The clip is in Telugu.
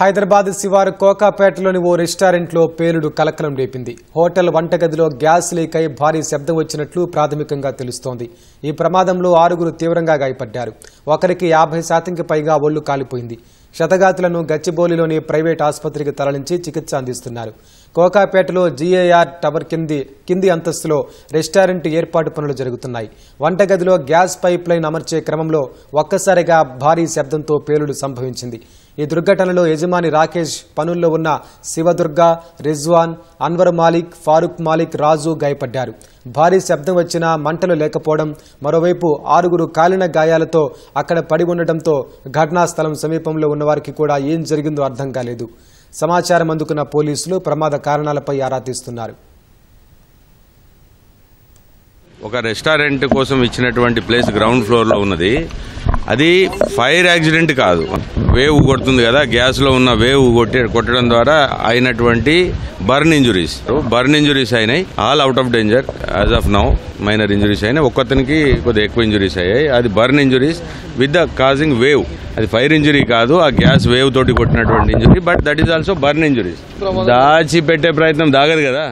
హైదరాబాద్ శివారు కోకాపేటలోని ఓ రెస్టారెంట్లో పేలుడు కలకలం రేపింది. హోటల్ వంటగదిలో గ్యాస్ లీక్ అయి భారీ శబ్దం వచ్చినట్లు ప్రాథమికంగా తెలుస్తోంది. ఈ ప్రమాదంలో 6 తీవ్రంగా గాయపడ్డారు. ఒకరికి 50% పైగా ఒళ్లు కాలిపోయింది. క్షతగాతులను గచ్చిబౌలిలోని ప్రైవేట్ ఆసుపత్రికి తరలించి చికిత్స అందిస్తున్నారు. కోకాపేటలో జీఏఆర్ టవర్ కింది అంతస్తులో రెస్టారెంట్ ఏర్పాటు పనులు జరుగుతున్నాయి. వంటగదిలో గ్యాస్ పైప్ లైన్ అమర్చే క్రమంలో ఒక్కసారిగా భారీ శబ్దంతో పేలుడు సంభవించింది. ఈ దుర్ఘటనలో యజమాని రాకేష్, పనుల్లో ఉన్న శివదుర్గ, రిజ్వాన్, అన్వర్ మాలిక్, ఫారూక్ మాలిక్, రాజు గాయపడ్డారు. భారీ శబ్దం వచ్చినా మంటలు లేకపోవడం, మరోవైపు 6 కాలిన గాయాలతో అక్కడ పడి ఉండటంతో ఘటనా స్థలం సమీపంలో ఉన్నవారికి కూడా ఏం జరిగిందో అర్థం కాలేదు. సమాచారం అందుకున్న పోలీసులు ప్రమాద కారణాలపై ఆరా తీస్తున్నారు. ఒక రెస్టారెంట్ కోసం ఇచ్చినటువంటి ప్లేస్ గ్రౌండ్ ఫ్లోర్లో ఉన్నది. అది ఫైర్ యాక్సిడెంట్ కాదు, వేవ్ కొడుతుంది కదా, గ్యాస్లో ఉన్న వేవ్ కొట్టడం ద్వారా అయినటువంటి బర్న్ ఇంజురీస్ అయినాయి. All out of danger as of now. Minor injuries అయినాయి, ఒక్కతనికి కొద్దిగా ఎక్కువ ఇంజురీస్ అయ్యాయి. అది burn injuries with the causing wave. అది ఫైర్ ఇంజురీ కాదు, ఆ గ్యాస్ వేవ్ తోటి కొట్టినటువంటి injury, but that is also burn injuries. దాచి పెట్టే ప్రయత్నం దాగదు కదా.